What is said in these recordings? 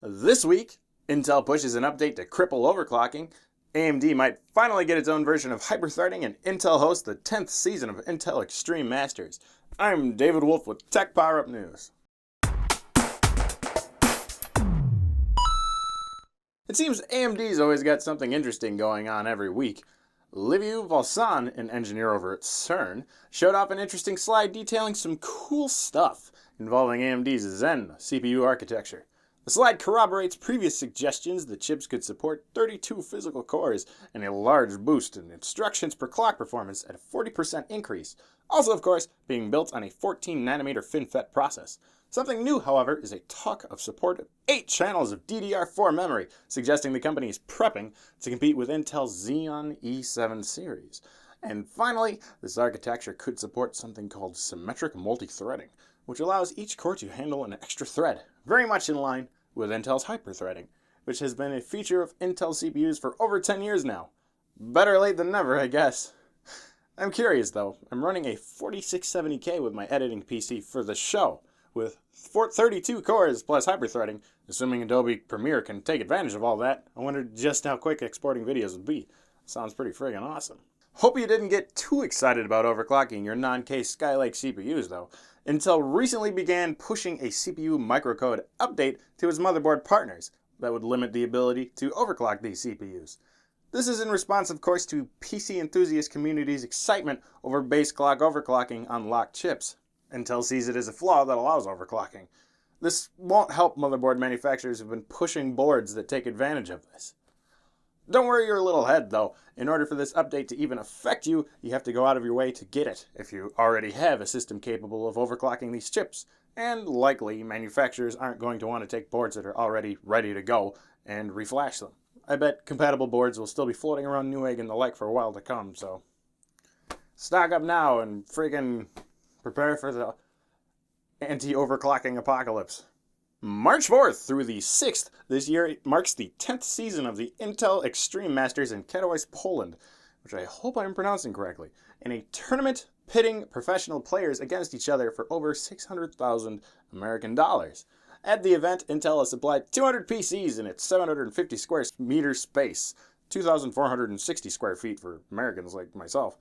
This week, Intel pushes an update to cripple overclocking, AMD might finally get its own version of hyperthreading, and Intel hosts the 10th season of Intel Extreme Masters. I'm David Wolf with TechPowerUp News. It seems AMD's always got something interesting going on every week. Liviu Volsan, an engineer over at CERN, showed off an interesting slide detailing some cool stuff involving AMD's Zen CPU architecture. The slide corroborates previous suggestions that chips could support 32 physical cores and a large boost in instructions per clock performance at a 40% increase. Also, of course, being built on a 14nm FinFET process. Something new, however, is a talk of support of 8 channels of DDR4 memory, suggesting the company is prepping to compete with Intel's Xeon E7 series. And finally, this architecture could support something called symmetric multi-threading, which allows each core to handle an extra thread, very much in line with Intel's hyperthreading, which has been a feature of Intel CPUs for over 10 years now. Better late than never, I guess. I'm curious though, I'm running a 4670K with my editing PC for the show, with 32 cores plus hyperthreading. Assuming Adobe Premiere can take advantage of all that, I wonder just how quick exporting videos would be. Sounds pretty friggin' awesome. Hope you didn't get too excited about overclocking your non-case Skylake CPUs though. Intel recently began pushing a CPU microcode update to its motherboard partners that would limit the ability to overclock these CPUs. This is in response, of course, to PC enthusiast community's excitement over base clock overclocking on locked chips. Intel sees it as a flaw that allows overclocking. This won't help motherboard manufacturers who've been pushing boards that take advantage of this. Don't worry your little head though. In order for this update to even affect you, you have to go out of your way to get it if you already have a system capable of overclocking these chips. And likely, manufacturers aren't going to want to take boards that are already ready to go and reflash them. I bet compatible boards will still be floating around Newegg and the like for a while to come, so stock up now and friggin' prepare for the anti-overclocking apocalypse. March 4th through the 6th this year marks the 10th season of the Intel Extreme Masters in Katowice, Poland, which I hope I'm pronouncing correctly, in a tournament pitting professional players against each other for over 600,000 American dollars. At the event, Intel has supplied 200 PCs in its 750 square meter space, 2,460 square feet for Americans like myself,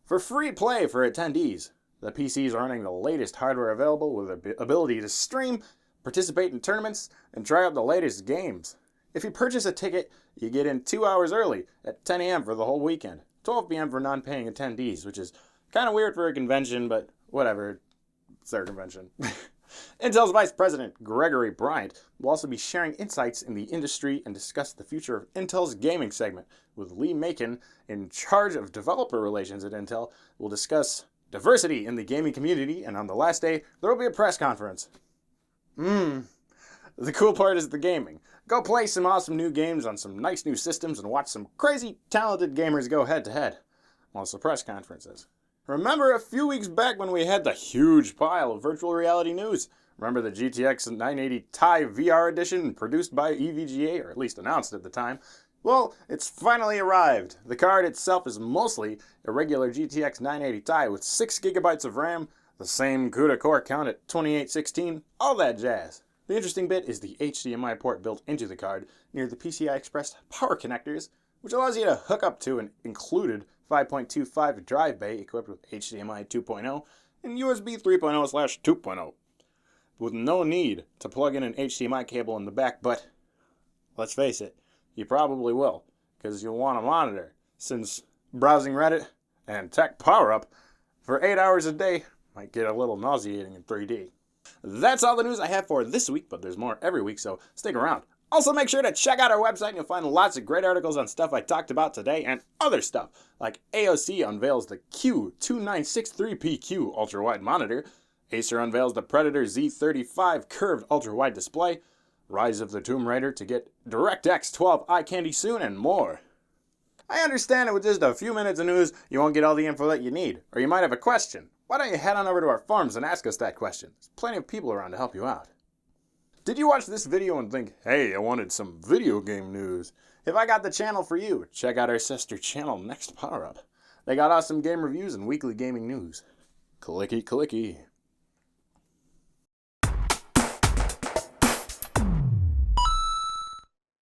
for free play for attendees. The PCs are running the latest hardware available with the ability to stream, participate in tournaments, and try out the latest games. If you purchase a ticket, you get in 2 hours early at 10 a.m. for the whole weekend, 12 p.m. for non-paying attendees, which is kind of weird for a convention, but whatever, it's their convention. Intel's Vice President, Gregory Bryant, will also be sharing insights in the industry and discuss the future of Intel's gaming segment, with Lee Macon, in charge of developer relations at Intel, will discuss diversity in the gaming community, and on the last day, there will be a press conference. The cool part is the gaming. Go play some awesome new games on some nice new systems and watch some crazy talented gamers go head to head. While it's the press conferences. Remember a few weeks back when we had the huge pile of virtual reality news? Remember the GTX 980 Ti VR Edition produced by EVGA, or at least announced at the time? Well, it's finally arrived. The card itself is mostly a regular GTX 980 Ti with 6GB of RAM, the same CUDA core count at 2816, all that jazz. The interesting bit is the HDMI port built into the card near the PCI Express power connectors, which allows you to hook up to an included 5.25 drive bay equipped with HDMI 2.0 and USB 3.0/2.0, with no need to plug in an HDMI cable in the back, but let's face it, you probably will, because you'll want a monitor, since browsing Reddit and TechPowerUp for 8 hours a day might get a little nauseating in 3D. That's all the news I have for this week, but there's more every week, so stick around. Also, make sure to check out our website and you'll find lots of great articles on stuff I talked about today and other stuff, like AOC unveils the Q2963PQ ultra-wide monitor, Acer unveils the Predator Z35 curved ultra-wide display, Rise of the Tomb Raider to get DirectX 12 eye candy soon, and more. I understand that with just a few minutes of news, you won't get all the info that you need, or you might have a question. Why don't you head on over to our forums and ask us that question? There's plenty of people around to help you out. Did you watch this video and think, hey, I wanted some video game news? If I got the channel for you, check out our sister channel, Next Power Up. They got awesome game reviews and weekly gaming news. Clicky clicky.